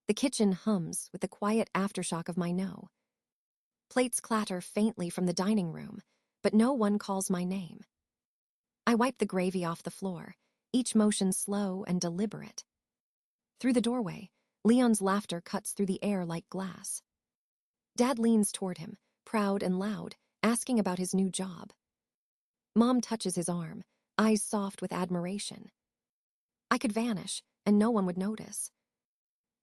The kitchen hums with the quiet aftershock of my no. Plates clatter faintly from the dining room, but no one calls my name. I wipe the gravy off the floor, each motion slow and deliberate. Through the doorway, Leon's laughter cuts through the air like glass. Dad leans toward him, proud and loud, asking about his new job. Mom touches his arm, eyes soft with admiration. I could vanish, and no one would notice.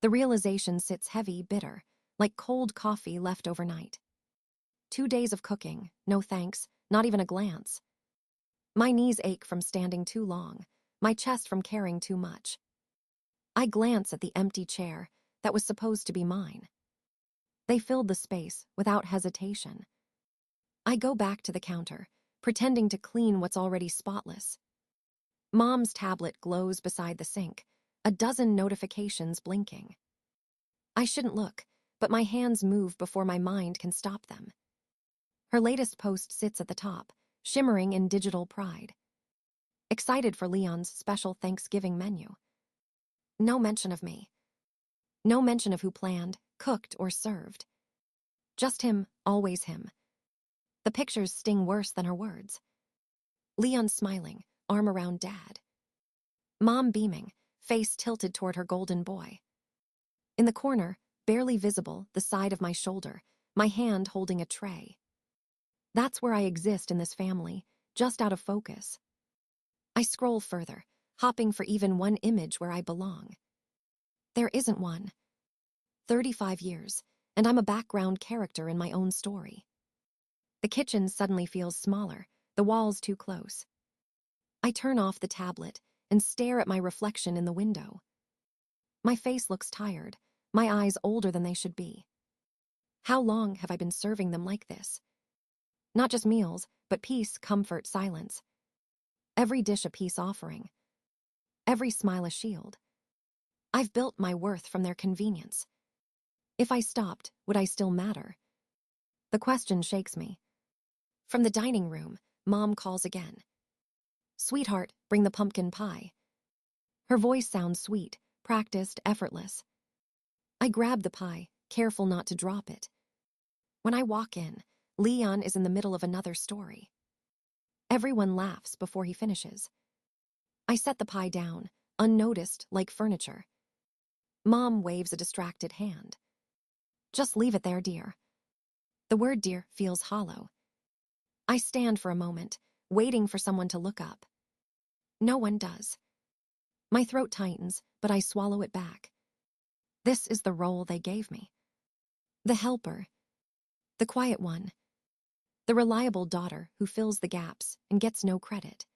The realization sits heavy, bitter, like cold coffee left overnight. 2 days of cooking, no thanks, not even a glance. My knees ache from standing too long, my chest from carrying too much. I glance at the empty chair that was supposed to be mine. They filled the space without hesitation. I go back to the counter, pretending to clean what's already spotless. Mom's tablet glows beside the sink, a dozen notifications blinking. I shouldn't look, but my hands move before my mind can stop them. Her latest post sits at the top, shimmering in digital pride. Excited for Leon's special Thanksgiving menu. No mention of me. No mention of who planned, cooked, or served. Just him, always him. The pictures sting worse than her words. Leon smiling, arm around Dad. Mom beaming, face tilted toward her golden boy. In the corner, barely visible, the side of my shoulder, my hand holding a tray. That's where I exist in this family, just out of focus. I scroll further, hopping for even one image where I belong. There isn't one. 35 years, and I'm a background character in my own story. The kitchen suddenly feels smaller, the walls too close. I turn off the tablet and stare at my reflection in the window. My face looks tired, my eyes older than they should be. How long have I been serving them like this? Not just meals, but peace, comfort, silence. Every dish a peace offering. Every smile a shield. I've built my worth from their convenience. If I stopped, would I still matter? The question shakes me. From the dining room, Mom calls again. "Sweetheart, bring the pumpkin pie." Her voice sounds sweet, practiced, effortless. I grab the pie, careful not to drop it. When I walk in, Leon is in the middle of another story. Everyone laughs before he finishes. I set the pie down, unnoticed like furniture. Mom waves a distracted hand. "Just leave it there, dear." The word dear feels hollow. I stand for a moment, waiting for someone to look up. No one does. My throat tightens, but I swallow it back. This is the role they gave me. The helper. The quiet one. The reliable daughter who fills the gaps and gets no credit.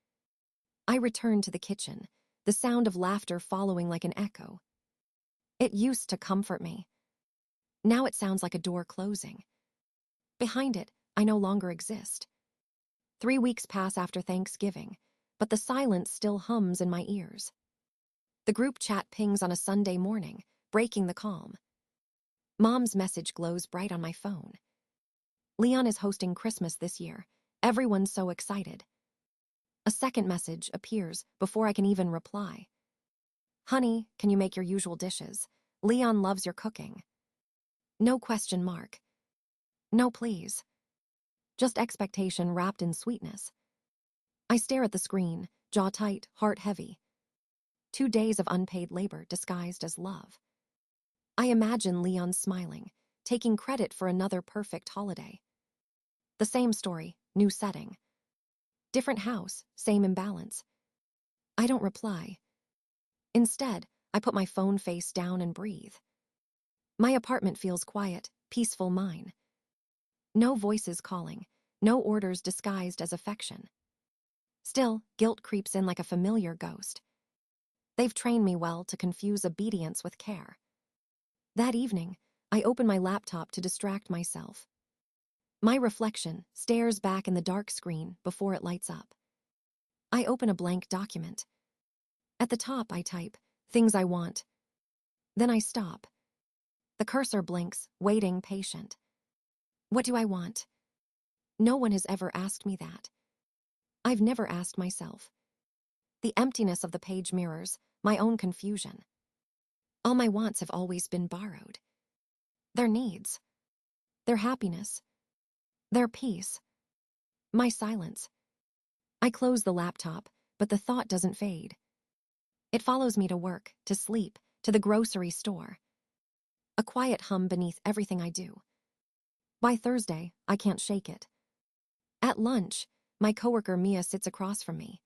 I return to the kitchen, the sound of laughter following like an echo. It used to comfort me. Now it sounds like a door closing. Behind it, I no longer exist. 3 weeks pass after Thanksgiving, but the silence still hums in my ears. The group chat pings on a Sunday morning, breaking the calm. Mom's message glows bright on my phone. Leon is hosting Christmas this year. Everyone's so excited. A second message appears before I can even reply. "Honey, can you make your usual dishes? Leon loves your cooking." No question mark. No please. Just expectation wrapped in sweetness. I stare at the screen, jaw tight, heart heavy. 2 days of unpaid labor disguised as love. I imagine Leon smiling, taking credit for another perfect holiday. The same story, new setting. Different house, same imbalance. I don't reply. Instead, I put my phone face down and breathe. My apartment feels quiet, peaceful mine. No voices calling, no orders disguised as affection. Still, guilt creeps in like a familiar ghost. They've trained me well to confuse obedience with care. That evening, I open my laptop to distract myself. My reflection stares back in the dark screen before it lights up. I open a blank document. At the top, I type, "Things I want." Then I stop. The cursor blinks, waiting, patient. What do I want? No one has ever asked me that. I've never asked myself. The emptiness of the page mirrors my own confusion. All my wants have always been borrowed. Their needs, their happiness, their peace, my silence. I close the laptop, but the thought doesn't fade. It follows me to work, to sleep, to the grocery store. A quiet hum beneath everything I do. By Thursday, I can't shake it. At lunch, my coworker Mia sits across from me.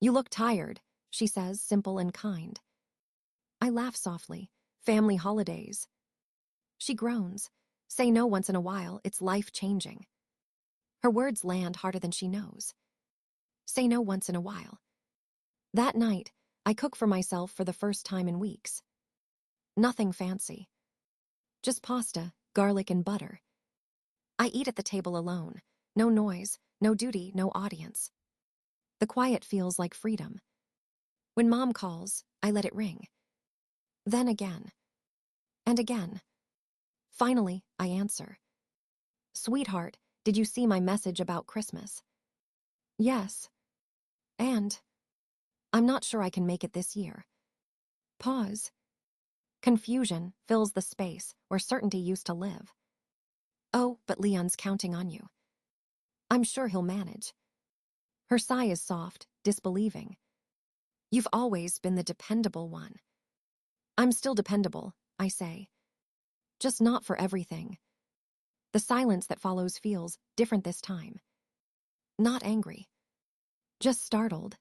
"You look tired," she says, simple and kind. I laugh softly. "Family holidays." She groans. "Say no once in a while, it's life-changing." Her words land harder than she knows. Say no once in a while. That night, I cook for myself for the first time in weeks. Nothing fancy. Just pasta, garlic, and butter. I eat at the table alone. No noise, no duty, no audience. The quiet feels like freedom. When Mom calls, I let it ring. Then again. And again. Finally, I answer. "Sweetheart, did you see my message about Christmas?" "Yes. And I'm not sure I can make it this year." Pause. Confusion fills the space where certainty used to live. "Oh, but Leon's counting on you. I'm sure he'll manage." Her sigh is soft, disbelieving. "You've always been the dependable one." "I'm still dependable," I say. "Just not for everything." The silence that follows feels different this time. Not angry. Just startled.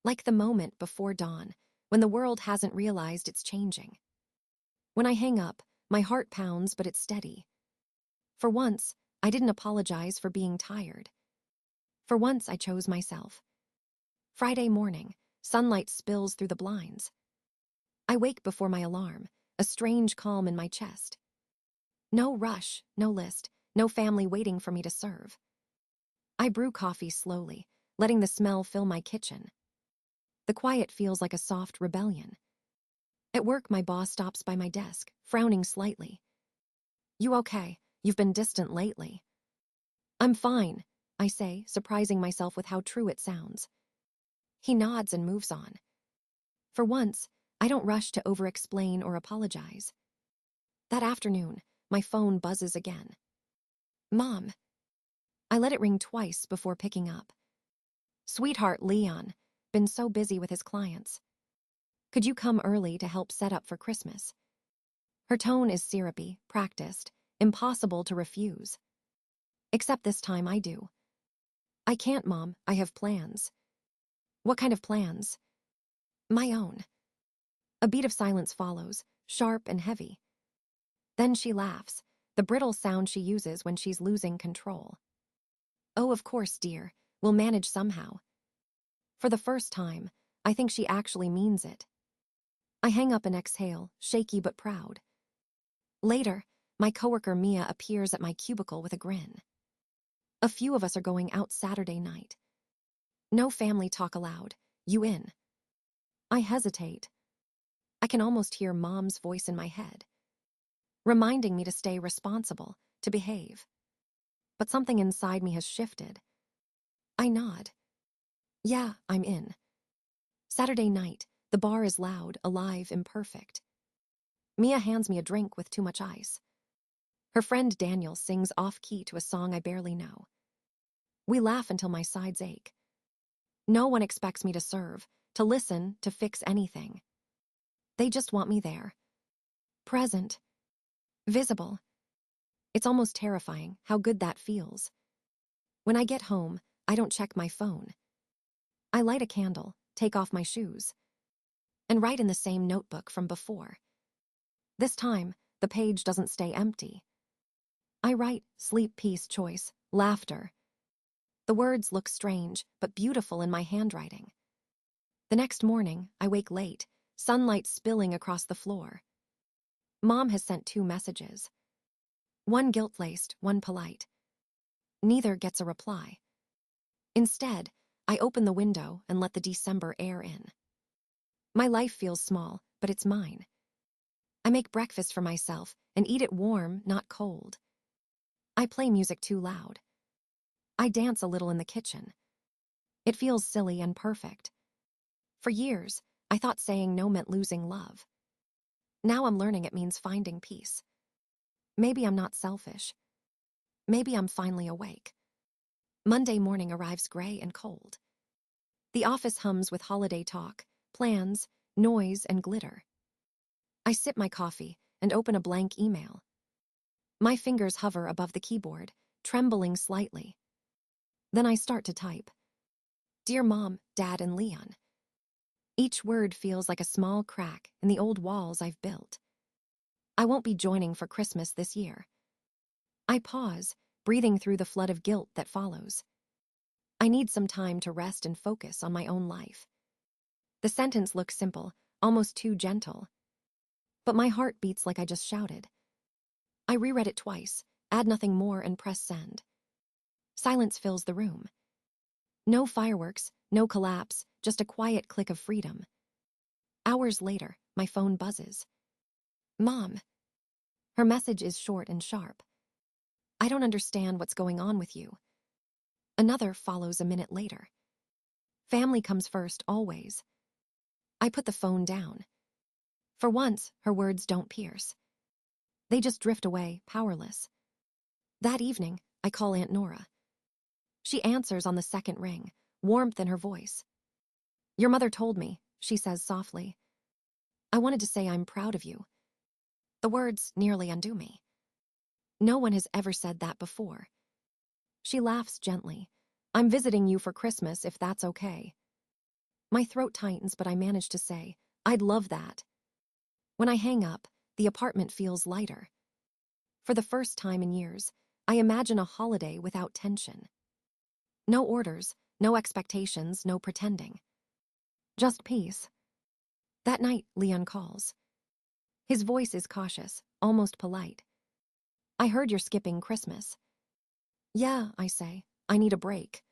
Like the moment before dawn, when the world hasn't realized it's changing. When I hang up, my heart pounds, but it's steady. For once, I didn't apologize for being tired. For once, I chose myself. Friday morning, sunlight spills through the blinds. I wake before my alarm, a strange calm in my chest. No rush, no list, no family waiting for me to serve. I brew coffee slowly, letting the smell fill my kitchen. The quiet feels like a soft rebellion. At work, my boss stops by my desk, frowning slightly. "You okay? You've been distant lately." "I'm fine," I say, surprising myself with how true it sounds. He nods and moves on. For once, I don't rush to over-explain or apologize. That afternoon, my phone buzzes again. "Mom." I let it ring twice before picking up. "Sweetheart, Leon. Been so busy with his clients. Could you come early to help set up for Christmas?" Her tone is syrupy, practiced, impossible to refuse. Except this time I do. "I can't, Mom. I have plans." "What kind of plans?" "My own." A beat of silence follows, sharp and heavy. Then she laughs, the brittle sound she uses when she's losing control. "Oh, of course, dear. We'll manage somehow." For the first time, I think she actually means it. I hang up and exhale, shaky but proud. Later, my coworker Mia appears at my cubicle with a grin. "A few of us are going out Saturday night. No family talk allowed. You in?" I hesitate. I can almost hear Mom's voice in my head, reminding me to stay responsible, to behave. But something inside me has shifted. I nod. "Yeah, I'm in." Saturday night, the bar is loud, alive, imperfect. Mia hands me a drink with too much ice. Her friend Daniel sings off-key to a song I barely know. We laugh until my sides ache. No one expects me to serve, to listen, to fix anything. They just want me there. Present. Visible. It's almost terrifying how good that feels. When I get home, I don't check my phone. I light a candle, take off my shoes, and write in the same notebook from before. This time, the page doesn't stay empty. I write sleep, peace, choice, laughter. The words look strange, but beautiful in my handwriting. The next morning, I wake late, sunlight spilling across the floor. Mom has sent 2 messages. One guilt-laced, one polite. Neither gets a reply. Instead, I open the window and let the December air in. My life feels small, but it's mine. I make breakfast for myself and eat it warm, not cold. I play music too loud. I dance a little in the kitchen. It feels silly and perfect. For years, I thought saying no meant losing love. Now I'm learning it means finding peace. Maybe I'm not selfish. Maybe I'm finally awake. Monday morning arrives gray and cold. The office hums with holiday talk, plans, noise, and glitter. I sip my coffee and open a blank email. My fingers hover above the keyboard, trembling slightly. Then I start to type. Dear Mom, Dad, and Leon. Each word feels like a small crack in the old walls I've built. I won't be joining for Christmas this year. I pause, breathing through the flood of guilt that follows. I need some time to rest and focus on my own life. The sentence looks simple, almost too gentle. But my heart beats like I just shouted. I reread it twice, add nothing more, and press send. Silence fills the room. No fireworks, no collapse, just a quiet click of freedom. Hours later, my phone buzzes. Mom. Her message is short and sharp. I don't understand what's going on with you. Another follows a minute later. Family comes first, always. I put the phone down. For once, her words don't pierce. They just drift away, powerless. That evening, I call Aunt Nora. She answers on the second ring, warmth in her voice. Your mother told me, she says softly. I wanted to say I'm proud of you. The words nearly undo me. No one has ever said that before. She laughs gently. I'm visiting you for Christmas if that's okay. My throat tightens, but I manage to say, I'd love that. When I hang up, the apartment feels lighter. For the first time in years, I imagine a holiday without tension. No orders, no expectations, no pretending. Just peace. That night, Leon calls. His voice is cautious, almost polite. I heard you're skipping Christmas. Yeah, I say. I need a break.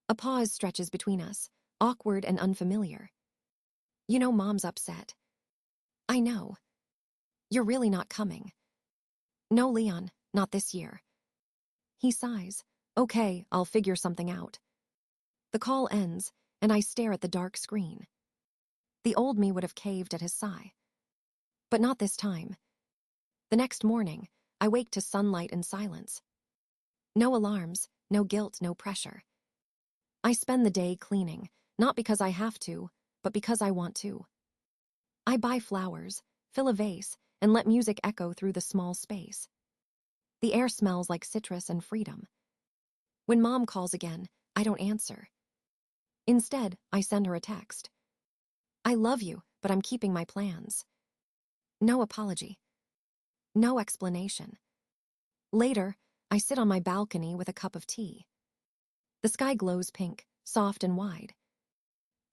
A pause stretches between us, awkward and unfamiliar. You know Mom's upset. I know. You're really not coming. No, Leon, not this year. He sighs. Okay, I'll figure something out. The call ends, and I stare at the dark screen. The old me would have caved at his sigh. But not this time. The next morning, I wake to sunlight and silence. No alarms, no guilt, no pressure. I spend the day cleaning, not because I have to, but because I want to. I buy flowers, fill a vase, and let music echo through the small space. The air smells like citrus and freedom. When Mom calls again, I don't answer. Instead, I send her a text. I love you, but I'm keeping my plans. No apology. No explanation. Later, I sit on my balcony with a cup of tea. The sky glows pink, soft and wide.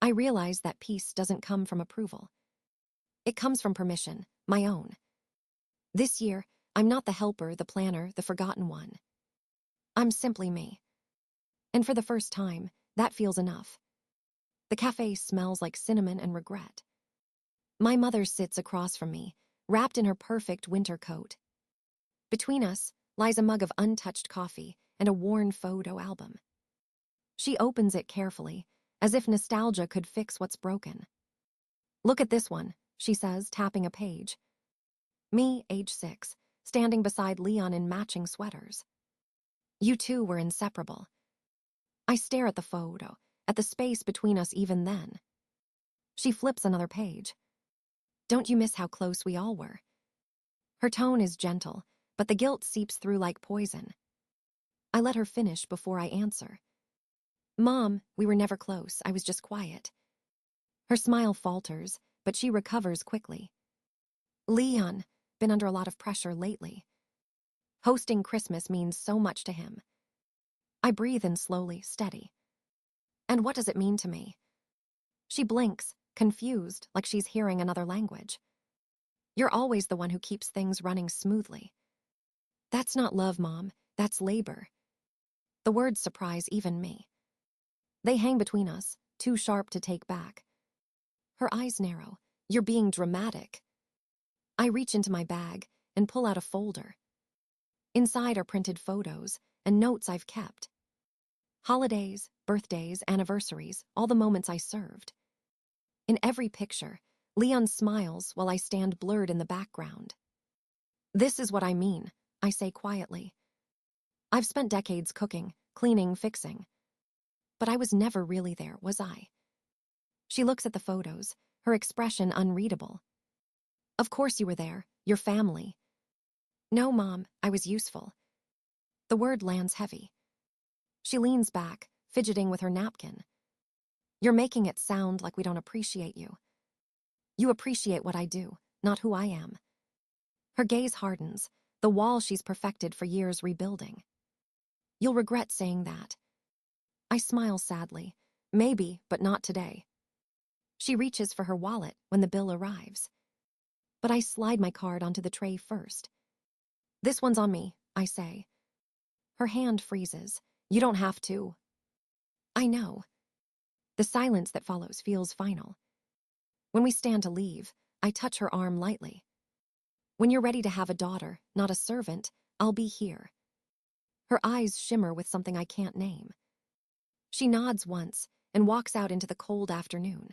I realize that peace doesn't come from approval. It comes from permission, my own. This year, I'm not the helper, the planner, the forgotten one. I'm simply me. And for the first time, that feels enough. The cafe smells like cinnamon and regret. My mother sits across from me, wrapped in her perfect winter coat. Between us lies a mug of untouched coffee and a worn photo album. She opens it carefully, as if nostalgia could fix what's broken. Look at this one, she says, tapping a page. Me, age 6, standing beside Leon in matching sweaters. You two were inseparable. I stare at the photo, at the space between us even then. She flips another page. Don't you miss how close we all were? Her tone is gentle, but the guilt seeps through like poison. I let her finish before I answer. Mom, we were never close, I was just quiet. Her smile falters, but she recovers quickly. Leon, been under a lot of pressure lately. Hosting Christmas means so much to him. I breathe in slowly, steady. And what does it mean to me? She blinks, confused, like she's hearing another language. You're always the one who keeps things running smoothly. That's not love, Mom, that's labor. The words surprise even me. They hang between us, too sharp to take back. Her eyes narrow. You're being dramatic. I reach into my bag and pull out a folder. Inside are printed photos and notes I've kept. Holidays, birthdays, anniversaries, all the moments I served. In every picture, Leon smiles while I stand blurred in the background. This is what I mean, I say quietly. I've spent decades cooking, cleaning, fixing. But I was never really there, was I? She looks at the photos, her expression unreadable. Of course you were there, your family. No, Mom, I was useful. The word lands heavy. She leans back, fidgeting with her napkin. You're making it sound like we don't appreciate you. You appreciate what I do, not who I am. Her gaze hardens, the wall she's perfected for years rebuilding. You'll regret saying that. I smile sadly. Maybe, but not today. She reaches for her wallet when the bill arrives. But I slide my card onto the tray first. This one's on me, I say. Her hand freezes. You don't have to. I know. The silence that follows feels final. When we stand to leave, I touch her arm lightly. When you're ready to have a daughter, not a servant, I'll be here. Her eyes shimmer with something I can't name. She nods once and walks out into the cold afternoon.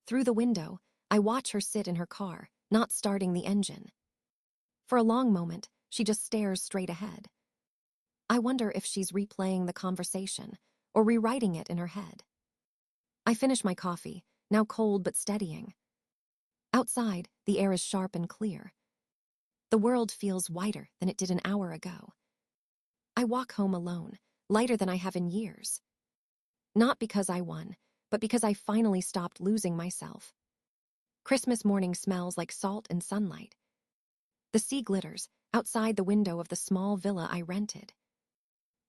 Through the window, I watch her sit in her car, not starting the engine. For a long moment, she just stares straight ahead. I wonder if she's replaying the conversation or rewriting it in her head. I finish my coffee, now cold but steadying. Outside, the air is sharp and clear. The world feels wider than it did an hour ago. I walk home alone, lighter than I have in years. Not because I won, but because I finally stopped losing myself. Christmas morning smells like salt and sunlight. The sea glitters outside the window of the small villa I rented.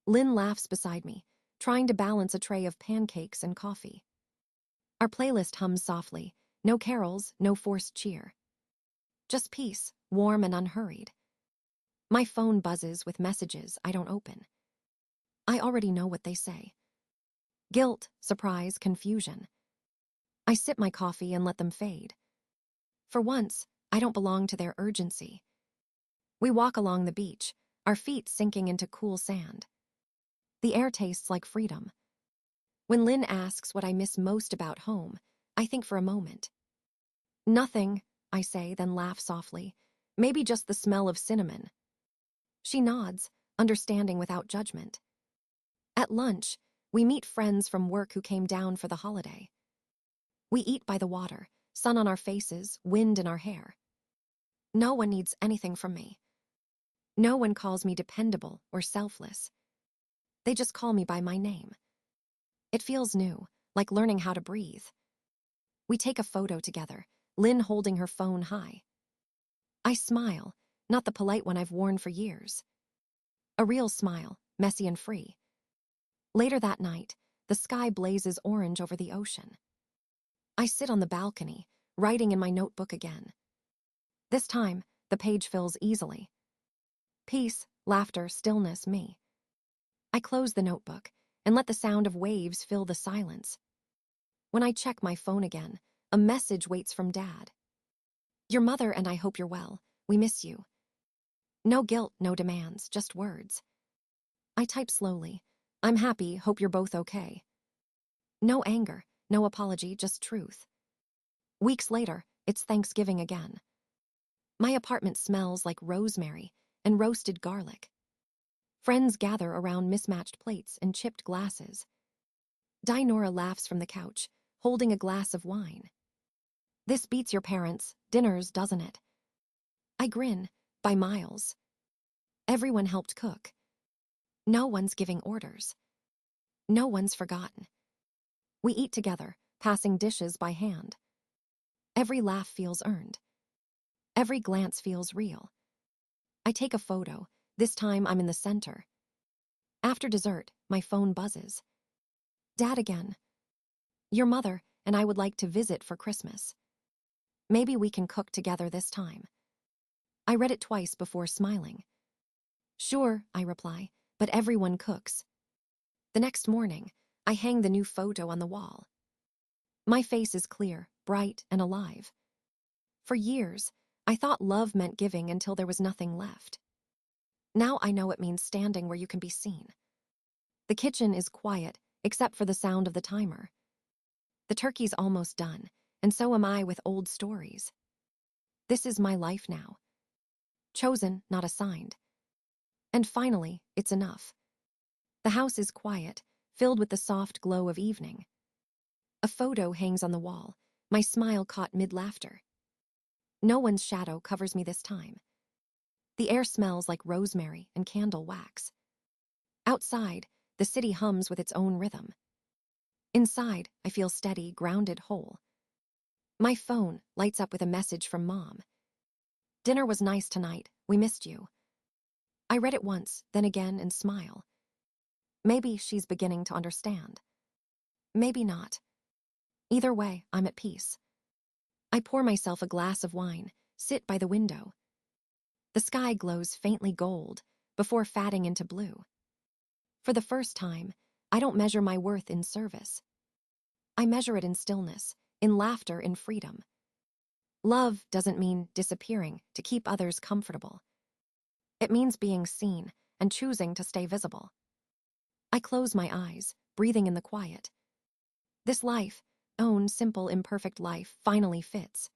Lynn laughs beside me, trying to balance a tray of pancakes and coffee. Our playlist hums softly, no carols, no forced cheer. Just peace, warm and unhurried. My phone buzzes with messages I don't open. I already know what they say. Guilt, surprise, confusion. I sip my coffee and let them fade. For once, I don't belong to their urgency. We walk along the beach, our feet sinking into cool sand. The air tastes like freedom. When Lynn asks what I miss most about home, I think for a moment. Nothing, I say, then laugh softly. Maybe just the smell of cinnamon. She nods, understanding without judgment. At lunch, we meet friends from work who came down for the holiday. We eat by the water, sun on our faces, wind in our hair. No one needs anything from me. No one calls me dependable or selfless. They just call me by my name. It feels new, like learning how to breathe. We take a photo together, Lynn holding her phone high. I smile, not the polite one I've worn for years. A real smile, messy and free. Later that night, the sky blazes orange over the ocean. I sit on the balcony, writing in my notebook again. This time, the page fills easily. Peace, laughter, stillness, me. I close the notebook and let the sound of waves fill the silence. When I check my phone again, a message waits from Dad. Your mother and I hope you're well. We miss you. No guilt, no demands, just words. I type slowly. I'm happy, hope you're both okay. No anger, no apology, just truth. Weeks later, it's Thanksgiving again. My apartment smells like rosemary and roasted garlic. Friends gather around mismatched plates and chipped glasses. Dinora laughs from the couch, holding a glass of wine. This beats your parents' dinners, doesn't it? I grin, by miles. Everyone helped cook. No one's giving orders. No one's forgotten. We eat together, passing dishes by hand. Every laugh feels earned. Every glance feels real. I take a photo. This time I'm in the center. After dessert, my phone buzzes. Dad again. Your mother and I would like to visit for Christmas. Maybe we can cook together this time. I read it twice before smiling. Sure, I reply, but everyone cooks. The next morning, I hang the new photo on the wall. My face is clear, bright, and alive. For years, I thought love meant giving until there was nothing left. Now I know it means standing where you can be seen. The kitchen is quiet, except for the sound of the timer. The turkey's almost done, and so am I with old stories. This is my life now. Chosen, not assigned. And finally, it's enough. The house is quiet, filled with the soft glow of evening. A photo hangs on the wall, my smile caught mid-laughter. No one's shadow covers me this time. The air smells like rosemary and candle wax. Outside, the city hums with its own rhythm. Inside, I feel steady, grounded, whole. My phone lights up with a message from Mom. Dinner was nice tonight. We missed you. I read it once, then again, and smile. Maybe she's beginning to understand. Maybe not. Either way, I'm at peace. I pour myself a glass of wine, sit by the window. The sky glows faintly gold before fading into blue. For the first time, I don't measure my worth in service. I measure it in stillness, in laughter, in freedom. Love doesn't mean disappearing to keep others comfortable. It means being seen and choosing to stay visible. I close my eyes, breathing in the quiet. This life, own simple, imperfect life, finally fits.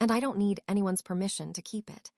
And I don't need anyone's permission to keep it.